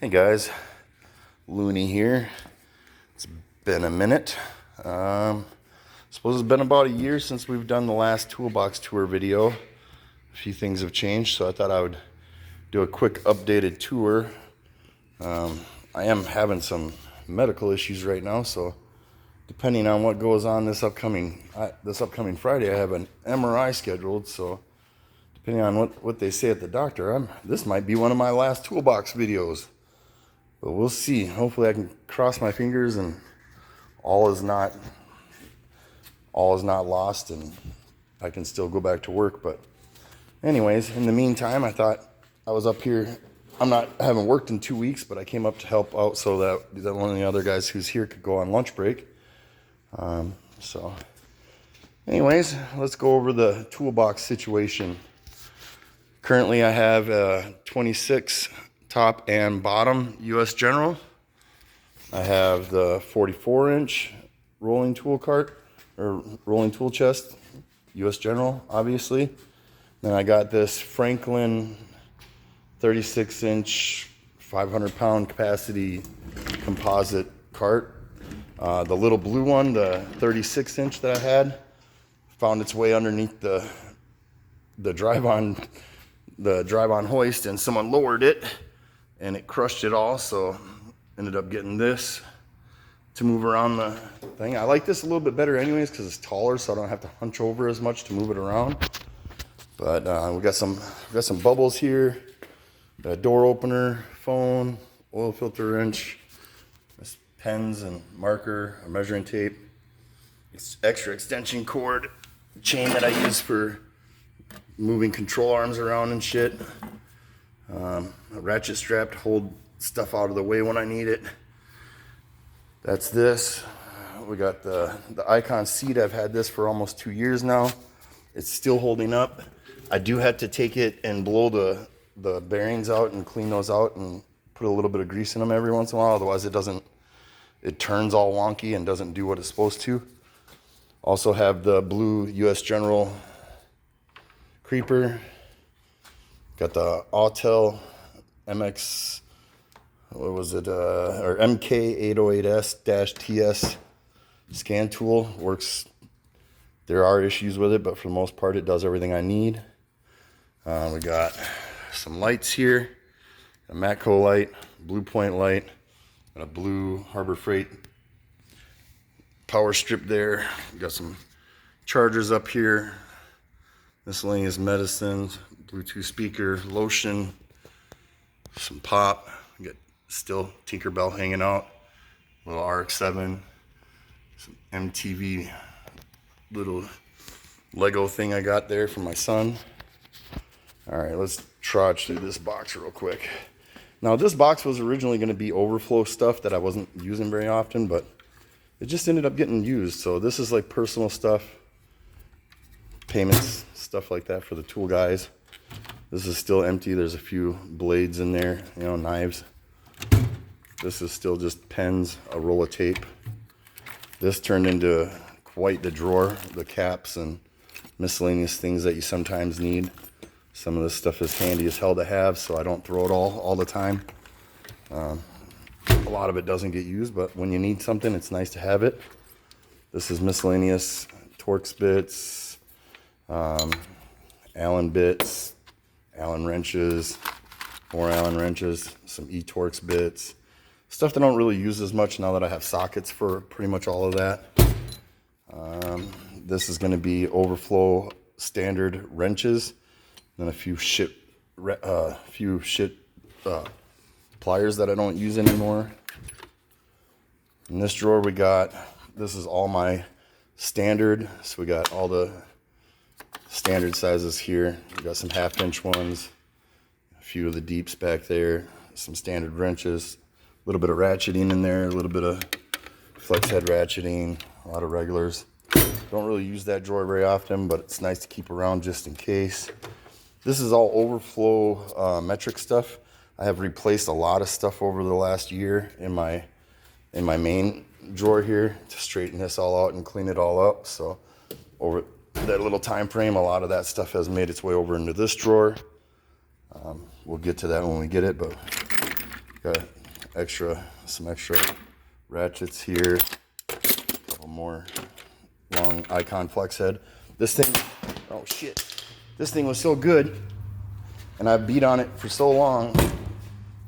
Hey guys, Looney here. It's been a minute. Suppose it's been about a year since we've done the last toolbox tour video. A few things have changed, so I thought I would do a quick updated tour. I am having some medical issues right now, so depending on what goes on this upcoming Friday, I have an MRI scheduled. So depending on what they say at the doctor, this might be one of my last toolbox videos. But we'll see. Hopefully I can cross my fingers and all is not lost and I can still go back to work. But anyways, in the meantime, I thought I was up here. I haven't worked in 2 weeks, but I came up to help out so that one of the other guys who's here could go on lunch break. So anyways, let's go over the toolbox situation. Currently I have a 26 top and bottom US General. I have the 44-inch rolling tool cart, or rolling tool chest, US General, obviously. Then I got this Franklin 36-inch, 500-pound capacity composite cart. The little blue one, the 36-inch that I had, found its way underneath the drive-on hoist, and someone lowered it and it crushed it all, so ended up getting this to move around the thing. I like this a little bit better anyways because it's taller, so I don't have to hunch over as much to move it around. But we got some bubbles here, a door opener, phone, oil filter wrench, pens and marker, a measuring tape, extra extension cord, chain that I use for moving control arms around and shit. A ratchet strap to hold stuff out of the way when I need it. That's this. We got the Icon seat. I've had this for almost 2 years now. It's still holding up. I do have to take it and blow the bearings out and clean those out and put a little bit of grease in them every once in a while. Otherwise it turns all wonky and doesn't do what it's supposed to. Also have the blue US General creeper. Got the Autel MX, what was it, or MK808S-TS scan tool. Works, there are issues with it, but for the most part it does everything I need. We got some lights here, a Matco light, Blue Point light, and a blue Harbor Freight power strip there. We got some chargers up here, miscellaneous medicines, Bluetooth speaker, lotion, some pop. We got still Tinkerbell hanging out, little RX-7, some MTV little Lego thing I got there from my son. All right, let's trudge through this box real quick. Now this box was originally going to be Overflow stuff that I wasn't using very often, but it just ended up getting used. So this is like personal stuff, payments, stuff like that for the tool guys. This is still empty. There's a few blades in there, knives. This is still just pens, a roll of tape. This turned into quite the drawer, the caps and miscellaneous things that you sometimes need. Some of this stuff is handy as hell to have, so I don't throw it all the time. A lot of it doesn't get used, but when you need something, it's nice to have it. This is miscellaneous Torx bits, Allen bits, Allen wrenches, more Allen wrenches, some E-Torx bits, stuff that I don't really use as much now that I have sockets for pretty much all of that. This is going to be Overflow standard wrenches, then a few shit pliers that I don't use anymore. In this drawer this is all my standard, so we got all the standard sizes here. We got some 1/2-inch ones, a few of the deeps back there, some standard wrenches, a little bit of ratcheting in there, a little bit of flex head ratcheting, a lot of regulars. Don't really use that drawer very often, but it's nice to keep around just in case. This is all Overflow metric stuff. I have replaced a lot of stuff over the last year in my main drawer here to straighten this all out and clean it all up. So over that little time frame, a lot of that stuff has made its way over into this drawer. We'll get to that when we get it, but Got some extra ratchets here. A couple more long icon flex head. This thing, oh shit. This thing was so good, and I've beat on it for so long.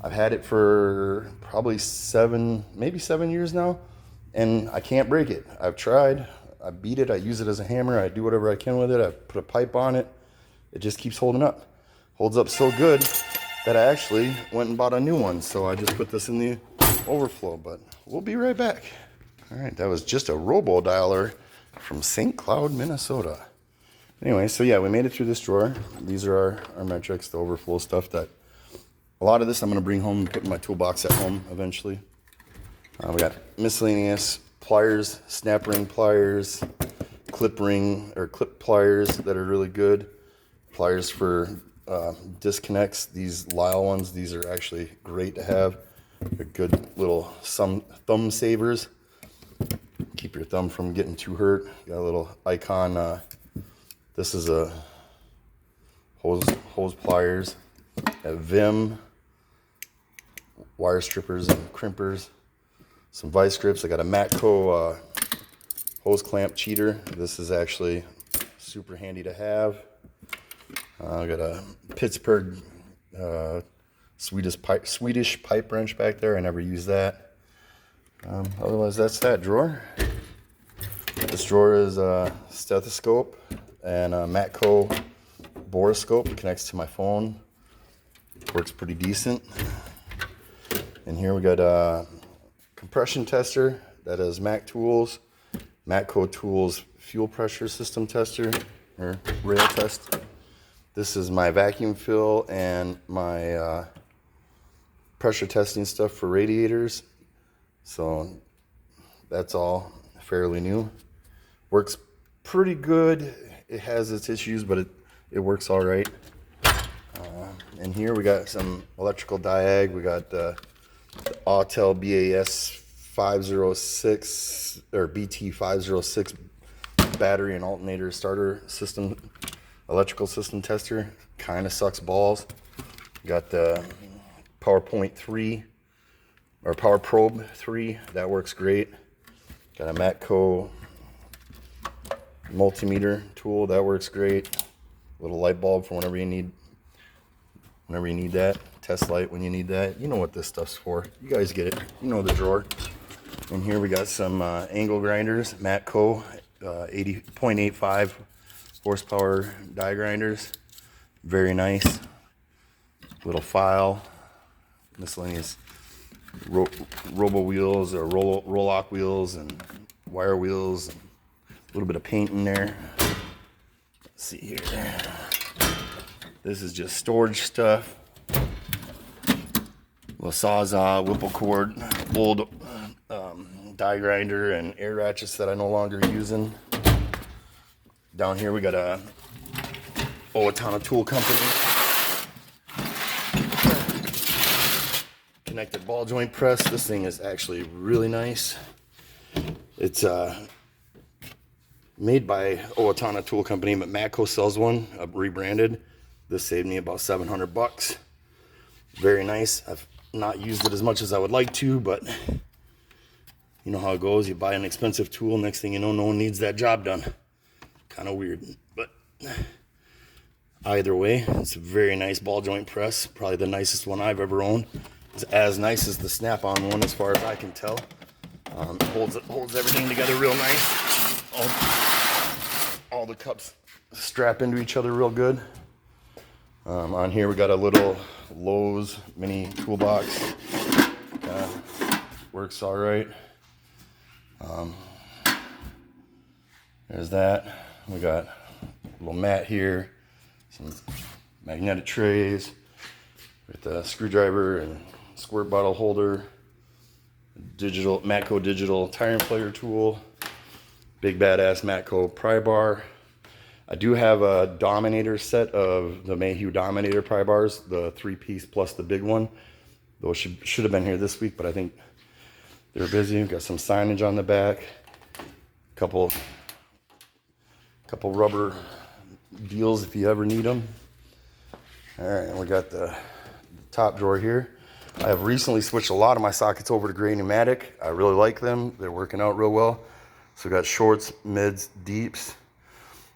I've had it for probably maybe 7 years now, and I can't break it. I've tried. I beat it. I use it as a hammer. I do whatever I can with it. I put a pipe on it. It just keeps holding up. Holds up so good that I actually went and bought a new one. So I just put this in the Overflow, but we'll be right back. All right, that was just a robo dialer from St. Cloud, Minnesota. Anyway, so yeah, we made it through this drawer. These are our metrics, the Overflow stuff that a lot of this I'm going to bring home and put in my toolbox at home eventually. We got miscellaneous pliers, snap ring pliers, clip pliers that are really good. Pliers for disconnects, these Lyle ones, these are actually great to have. They're good little thumb savers. Keep your thumb from getting too hurt. Got a little icon. This is a hose pliers. Got Vim, wire strippers and crimpers. Some vice grips. I got a Matco hose clamp cheater. This is actually super handy to have. I got a Pittsburgh Swedish pipe wrench back there. I never use that. Otherwise, that's that drawer. This drawer is a stethoscope and a Matco borescope. It connects to my phone. Works pretty decent. And here we got a compression tester that is Matco Tools fuel pressure system tester or rail test. This is my vacuum fill and my pressure testing stuff for radiators. So that's all fairly new. Works pretty good. It has its issues, but it works all right. And here we got some electrical diag. We got the Autel BAS 506 or BT 506 battery and alternator starter system, electrical system tester. Kind of sucks balls. Got the PowerPoint 3 or Power Probe 3. That works great. Got a Matco multimeter tool. That works great. Little light bulb for whenever you need that. Test light when you need that. You know what this stuff's for. You guys get it. You know the drawer. And here we got some angle grinders. Matco 0.85 horsepower die grinders. Very nice. Little file. Miscellaneous robo wheels or roll-lock wheels and wire wheels. And a little bit of paint in there. Let's see here. This is just storage stuff. Little sawzall, whipple cord, old die grinder and air ratchets that I no longer using. Down here we got a Owatonna Tool Company connected ball joint press. This thing is actually really nice. It's made by Owatonna Tool Company, but Matco sells one, rebranded. This saved me about $700. Very nice. I've not used it as much as I would like to, but you know how it goes. You buy an expensive tool, next thing you know, no one needs that job done. Kind of weird, but either way, it's a very nice ball joint press. Probably the nicest one I've ever owned. It's as nice as the snap-on one as far as I can tell. Holds everything together real nice. All the cups strap into each other real good. On here we got a little Lowe's mini toolbox. Works all right. There's that. We got a little mat here, some magnetic trays with a screwdriver and squirt bottle holder, Matco digital tire inflator tool, big badass Matco pry bar. I do have a Dominator set of the Mayhew Dominator pry bars, the 3-piece plus the big one. Those should have been here this week, but I think they're busy. We've got some signage on the back, couple rubber deals if you ever need them. All right, and we got the top drawer here. I have recently switched a lot of my sockets over to Gray Pneumatic. I really like them. They're working out real well. So we got shorts, mids, deeps.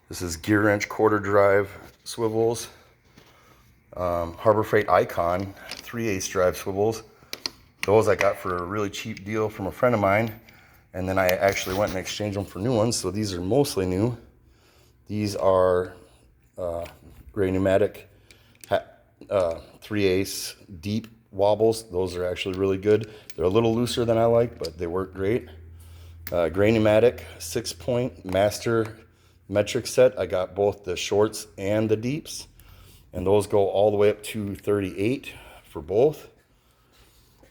This is gear wrench quarter drive swivels. Harbor Freight Icon 3/8 drive swivels. Those I got for a really cheap deal from a friend of mine. And then I actually went and exchanged them for new ones. So these are mostly new. These are Gray Pneumatic 3/8 deep wobbles. Those are actually really good. They're a little looser than I like, but they work great. Gray Pneumatic 6-point master metric set. I got both the shorts and the deeps, and those go all the way up to 38 for both.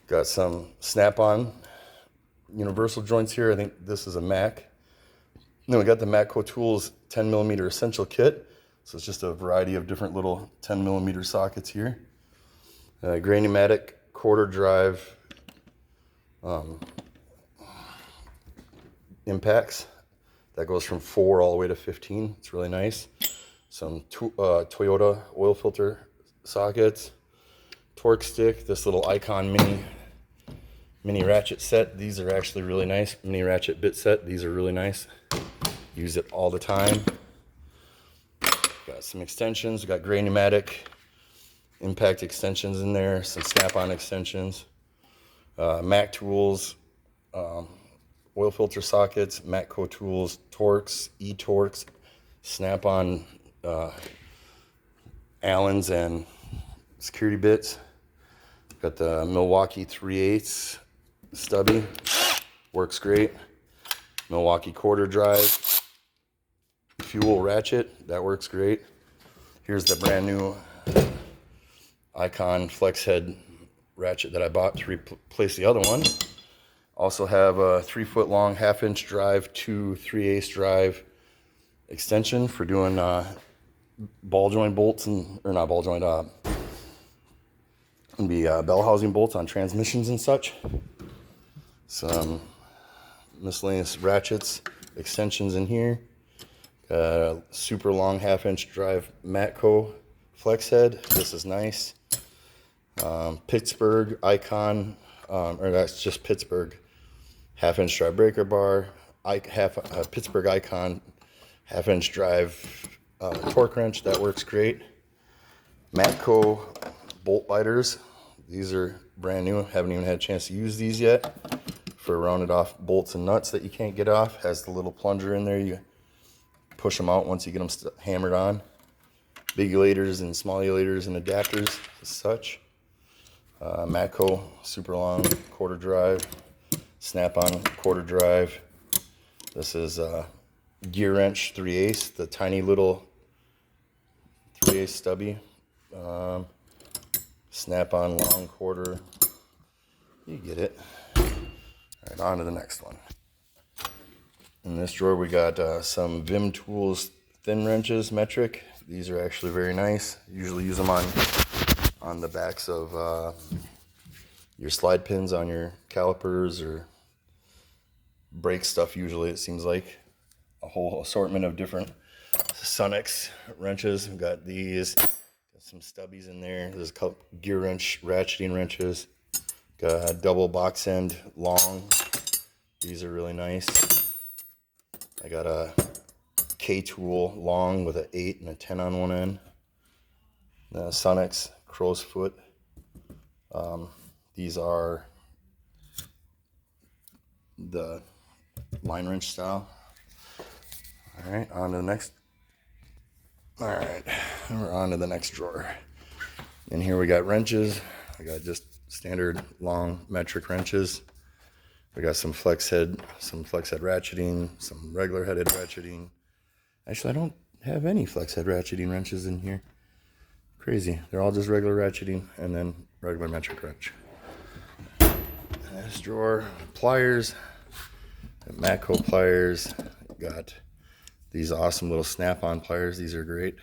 Got some snap-on universal joints here. I think this is a Mac. And then we got the Matco Tools 10mm essential kit. So it's just a variety of different little 10mm sockets here. Gray Pneumatic quarter drive impacts. That goes from 4 all the way to 15. It's really nice. Some Toyota oil filter sockets. Torque stick. This little Icon mini ratchet set. These are actually really nice. Mini ratchet bit set. These are really nice. Use it all the time. Got some extensions. We got Gray Pneumatic impact extensions in there. Some snap-on extensions. Mac Tools. Oil filter sockets, Matco Tools, Torques, E-Torques, snap-on Allens and security bits. Got the Milwaukee 3/8 stubby, works great. Milwaukee quarter drive, fuel ratchet, that works great. Here's the brand new Icon flex head ratchet that I bought to replace the other one. Also have a 3-foot long 1/2-inch drive to 3/8 drive extension for doing ball joint bolts or not ball joint, bell housing bolts on transmissions and such. Some miscellaneous ratchets, extensions in here. Super long 1/2-inch drive Matco flex head. This is nice. Pittsburgh Icon, or that's just Pittsburgh. 1/2-inch drive breaker bar, Pittsburgh Icon 1/2-inch drive torque wrench, that works great. Matco bolt biters, these are brand new, haven't even had a chance to use these yet. For rounded off bolts and nuts that you can't get off, has the little plunger in there, you push them out once you get them hammered on. Big elaters and small elaters and adapters as such. Matco super long quarter drive. Snap-on quarter drive. This is gear wrench 3/8, the tiny little 3/8 stubby. Snap-on long quarter. You get it. All right, on to the next one. In this drawer we got some Vim Tools thin wrenches, metric. These are actually very nice. Usually use them on the backs of your slide pins on your calipers or brake stuff. Usually it seems like a whole assortment of different Sunex wrenches. We've got these, got some stubbies in there. There's a couple gear wrench ratcheting wrenches. Got a double box end long. These are really nice. I got a K-tool long with an 8 and a 10 on one end. Sunex crow's foot. These are the line wrench style. All right, on to the next. All right, we're on to the next drawer. And here we got wrenches. I got just standard long metric wrenches. We got some flex head ratcheting, some regular headed ratcheting. Actually, I don't have any flex head ratcheting wrenches in here. Crazy. They're all just regular ratcheting and then regular metric wrench. This drawer, pliers, Matco pliers. Got these awesome little snap-on pliers. These are great.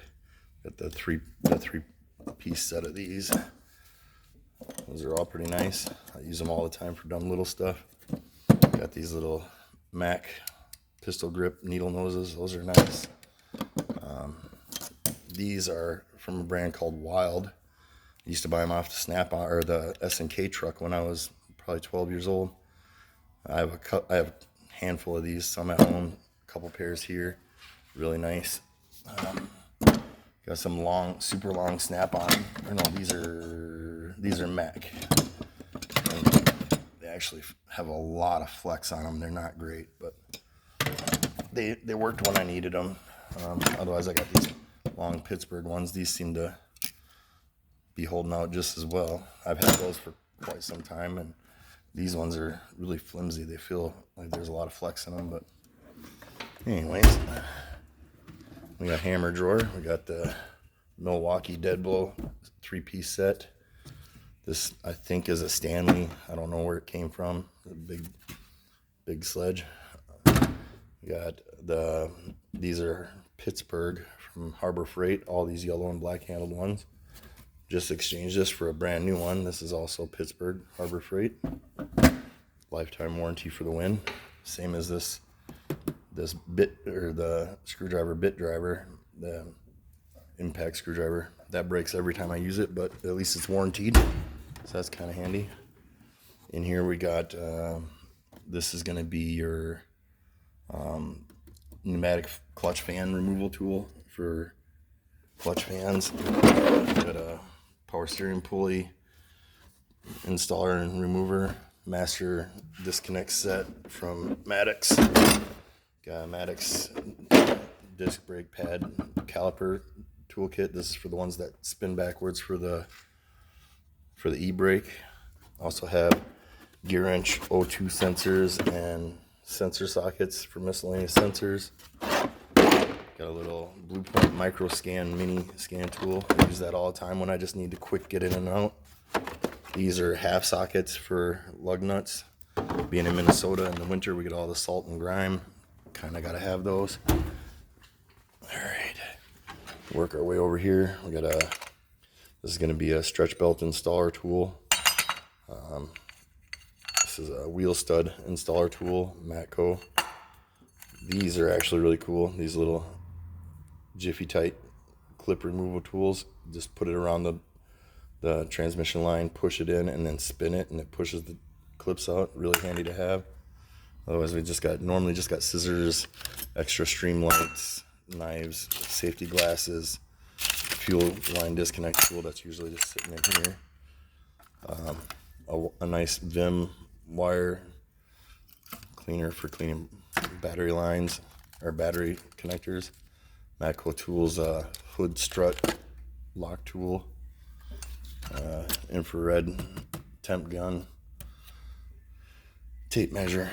Got the three-piece set of these. Those are all pretty nice. I use them all the time for dumb little stuff. Got these little Mac pistol grip needle noses. Those are nice. These are from a brand called Wild. I used to buy them off the Snap-on or the S&K truck when I was probably 12 years old. I have a handful of these, some at home, a couple pairs here, really nice. Got some long, super long Snap-on. Or no, these are Mac. And they actually have a lot of flex on them. They're not great, but they worked when I needed them. Otherwise, I got these long Pittsburgh ones. These seem to be holding out just as well. I've had those for quite some time, and these ones are really flimsy. They feel like there's a lot of flex in them, but anyways, we got hammer drawer. We got the Milwaukee Dead Blow 3-piece set. This, I think, is a Stanley. I don't know where it came from. A big sledge. We got these are Pittsburgh from Harbor Freight. All these yellow and black handled ones. Just exchanged this for a brand new one. This is also Pittsburgh Harbor Freight. Lifetime warranty for the win. Same as this bit, or the screwdriver bit driver, the impact screwdriver. That breaks every time I use it, but at least it's warranted, so that's kind of handy. In here we got this is going to be your pneumatic clutch fan removal tool for clutch fans. Got a power steering pulley installer and remover, master disconnect set from Maddox. Got a Maddox disc brake pad caliper toolkit. This is for the ones that spin backwards for the e-brake. Also have gear wrench O2 sensors and sensor sockets for miscellaneous sensors. Got a little Bluepoint micro scan mini scan tool. I use that all the time when I just need to quick get in and out. These are half sockets for lug nuts. Being in Minnesota in the winter, we get all the salt and grime. Kind of got to have those. All right, work our way over here. We got this is going to be a stretch belt installer tool. This is a wheel stud installer tool, Matco. These are actually really cool. These little Jiffy Tight clip removal tools. Just put it around the transmission line, push it in, and then spin it, and it pushes the clips out. Really handy to have. Otherwise, we normally just got scissors, extra stream lights, knives, safety glasses, fuel line disconnect tool that's usually just sitting in here. A nice Vim wire cleaner for cleaning battery lines or battery connectors. Matco Tools hood strut lock tool, infrared temp gun, tape measure.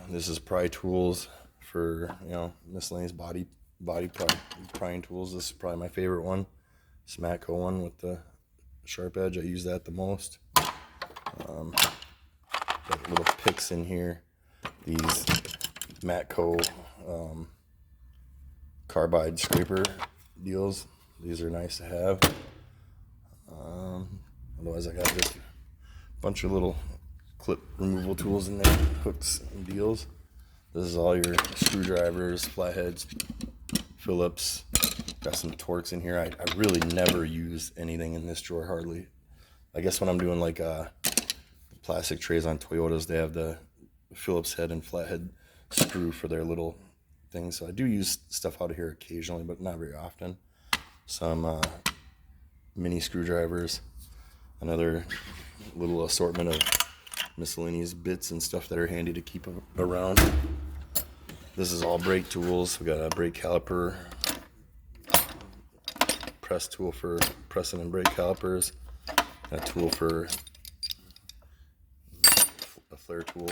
This is pry tools for, miscellaneous body prying tools. This is probably my favorite one. This Matco one with the sharp edge. I use that the most. Got little picks in here. These Matco carbide scraper deals. These are nice to have. Otherwise, I got just a bunch of little clip removal tools in there, hooks and deals. This is all your screwdrivers, flatheads, Phillips. Got some Torx in here. I really never use anything in this drawer, hardly. I guess when I'm doing like plastic trays on Toyotas, they have the Phillips head and flathead screw for their little things. So I do use stuff out of here occasionally, but not very often. Some mini screwdrivers, another little assortment of miscellaneous bits and stuff that are handy to keep around. This is all brake tools. We got a brake caliper, press tool for pressing and brake calipers, a tool for a flare tool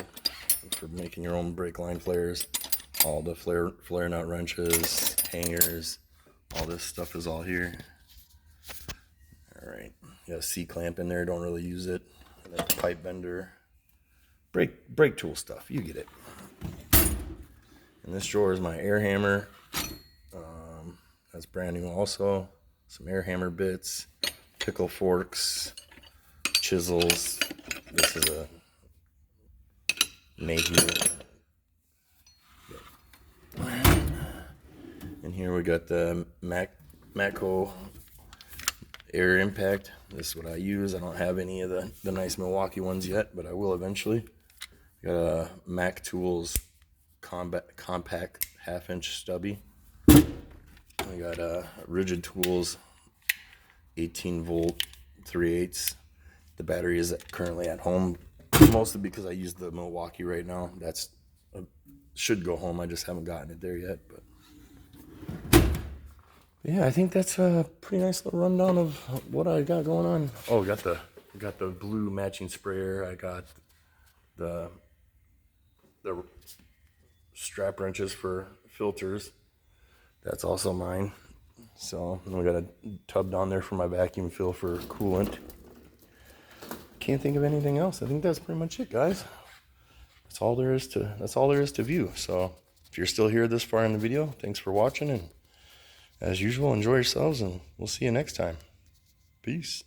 for making your own brake line flares, all the flare nut wrenches, hangers, all this stuff is all here. All right, you got a C-clamp in there, don't really use it. And a pipe bender, brake tool stuff, you get it. And this drawer is my air hammer. That's brand new also. Some air hammer bits, pickle forks, chisels. This is a Mayhew. And here we got the Matco air impact. This is what I use. I don't have any of the nice Milwaukee ones yet, but I will eventually. Got a Mac Tools compact 1/2-inch stubby. I got a Rigid Tools 18-volt 3/8. The battery is currently at home, mostly because I use the Milwaukee right now. That's should go home. I just haven't gotten it there yet. But yeah, I think that's a pretty nice little rundown of what I got going on. Oh, got the blue matching sprayer. I got the strap wrenches for filters. That's also mine. So we got a tub down there for my vacuum fill for coolant. Can't think of anything else. I think that's pretty much it, guys. That's all there is to view. So if you're still here this far in the video, thanks for watching, and as usual, enjoy yourselves, and we'll see you next time. Peace.